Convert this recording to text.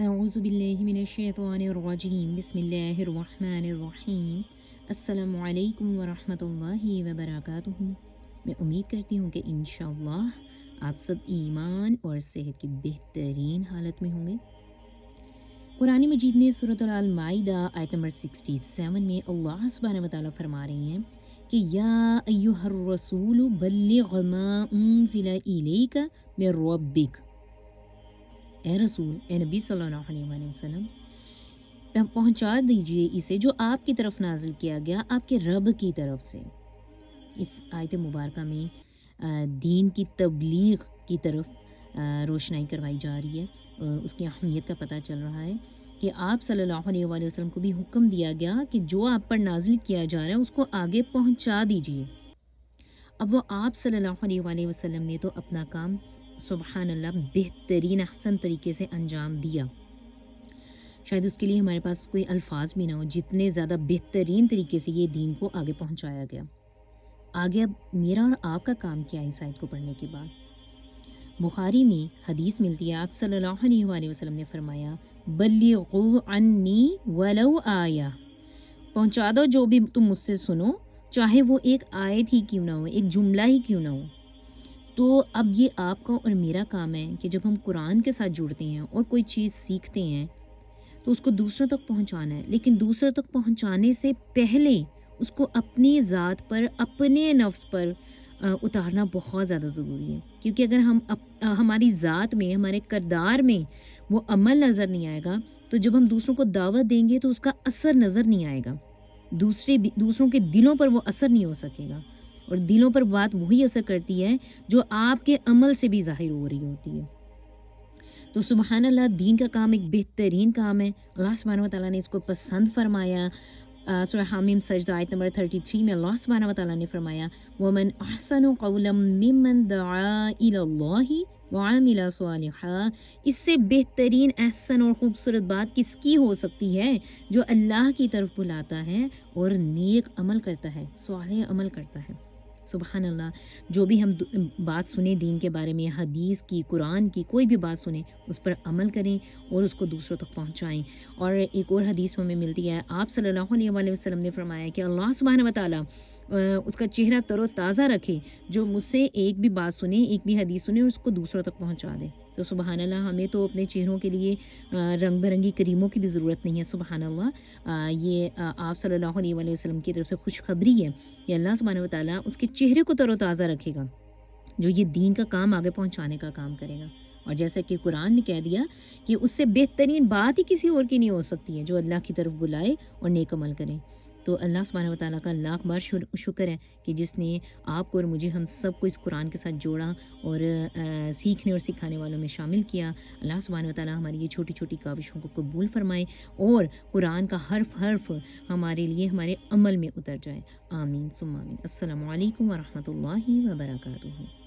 अऊज़ु बिल्लाहि मिनश्शैतानिर्रजीम बिस्मिल्लाहिर्रहमानिर्रहीम अस्सलामु अलैकुम वरहमतुल्लाहि वबरकातुहू। मैं उम्मीद करती हूँ कि इंशाअल्लाह आप सब ईमान और सेहत की बेहतरीन हालत में होंगे। कुरान मजीद में सूरत अल माइदा आयत नंबर 67 में अल्लाह सुब्हानहू व तआला फरमा रहे हैं कि या अय्युहर रसूल बल्लिग मा उनज़िला इलैका मिर रब्बिक। ए रसूल, ए नबी सल्लल्लाहु अलैहि वसल्लम, पहुंचा दीजिए इसे जो आपकी तरफ नाजिल किया गया आपके रब की तरफ से। इस आयत मुबारका में दीन की तबलीग की तरफ रोशनाई करवाई जा रही है। उसकी अहमियत का पता चल रहा है कि आप सल्लल्लाहु अलैहि वसल्लम को भी हुक्म दिया गया कि जो आप पर नाजिल किया जा रहा है उसको आगे पहुंचा दीजिए। अब वो आप सल्लल्लाहु अलैहि वसल्लम ने तो अपना काम सुबहान अल्लाह बेहतरीन अहसन तरीके से अंजाम दिया। शायद उसके लिए हमारे पास कोई अल्फाज भी ना हो, जितने ज़्यादा बेहतरीन तरीके से ये दीन को आगे पहुंचाया गया। आगे अब मेरा और आपका काम क्या है इस आयत को पढ़ने के बाद? बुखारी में हदीस मिलती है, आप सल्लल्लाहु अलैहि वसल्लम ने फरमाया बल्लिगू अन्नी वलौ आया, पहुंचा दो जो भी तुम मुझसे सुनो, चाहे वो एक आयत ही क्यों ना हो, एक जुमला ही क्यों ना हो। तो अब ये आपका और मेरा काम है कि जब हम कुरान के साथ जुड़ते हैं और कोई चीज़ सीखते हैं तो उसको दूसरों तक पहुंचाना है, लेकिन दूसरों तक पहुंचाने से पहले उसको अपनी ज़ात पर, अपने नफ्स पर उतारना बहुत ज़्यादा ज़रूरी है। क्योंकि अगर हमारी ज़ात में, हमारे किरदार में वो अमल नज़र नहीं आएगा तो जब हम दूसरों को दावत देंगे तो उसका असर नज़र नहीं आएगा, दूसरों के दिलों पर वो असर नहीं हो सकेगा। और दिलों पर बात वही असर करती है जो आपके अमल से भी ज़ाहिर हो रही होती है। तो सुबहान अल्लाह, दीन का काम एक बेहतरीन काम है। अल्लाह सुब्हानहू व तआला ने इसको पसंद फरमाया। सूरह हामीम सजदा आयत नंबर 33 में अल्लाह सुब्हानहू व तआला ने फरमाया वमन अहसनु क़ौलन मिम्मन दआ इलल्लाहि व अमिला सालिहा। इससे बेहतरीन, अहसन और ख़ूबसूरत बात किसकी हो सकती है जो अल्लाह की तरफ बुलाता है और नेक अमल करता है, सालेह अमल करता है। सुबहान अल्लाह, जो भी हम बात सुने दीन के बारे में, हदीस की, कुरान की, कोई भी बात सुने उस पर अमल करें और उसको दूसरों तक पहुंचाएं। और एक और हदीस हमें मिलती है, आप सल्लल्लाहु अलैहि वसल्लम ने फरमाया कि अल्लाह सुब्हानहू व तआला उसका चेहरा तरोताज़ा रखे जो मुझसे एक भी बात सुने, एक भी हदीस सुने और उसको दूसरों तक पहुंचा दे। तो सुबहान अल्लाह, हमें तो अपने चेहरों के लिए रंग बिरंगी क्रीमों की भी ज़रूरत नहीं है। सुबहान अल्लाह, ये आप सल्लल्लाहु अलैहि वसल्लम की तरफ से खुशखबरी है कि अल्लाह सुब्हानहू व तआला उसके चेहरे को तरोताज़ा रखेगा जो ये दीन का काम आगे पहुंचाने का काम करेगा। और जैसा कि कुरान में कह दिया कि उससे बेहतरीन बात ही किसी और की नहीं हो सकती है जो अल्लाह की तरफ बुलाए और नेक अमल करे। तो अल्लाह सुब्हानहू व तआला का लाख बार शुक्र है कि जिसने आपको और मुझे, हम सब को इस कुरान के साथ जोड़ा और सीखने और सिखाने वालों में शामिल किया। अल्लाह सुब्हानहू व तआला हमारी ये छोटी छोटी काविशों को कबूल फरमाए और कुरान का हर्फ हर्फ हमारे लिए, हमारे अमल में उतर जाए। आमीन सुम्मा आमीन। अस्सलामु अलैकुम व रहमतुल्लाहि व बरकातुहू।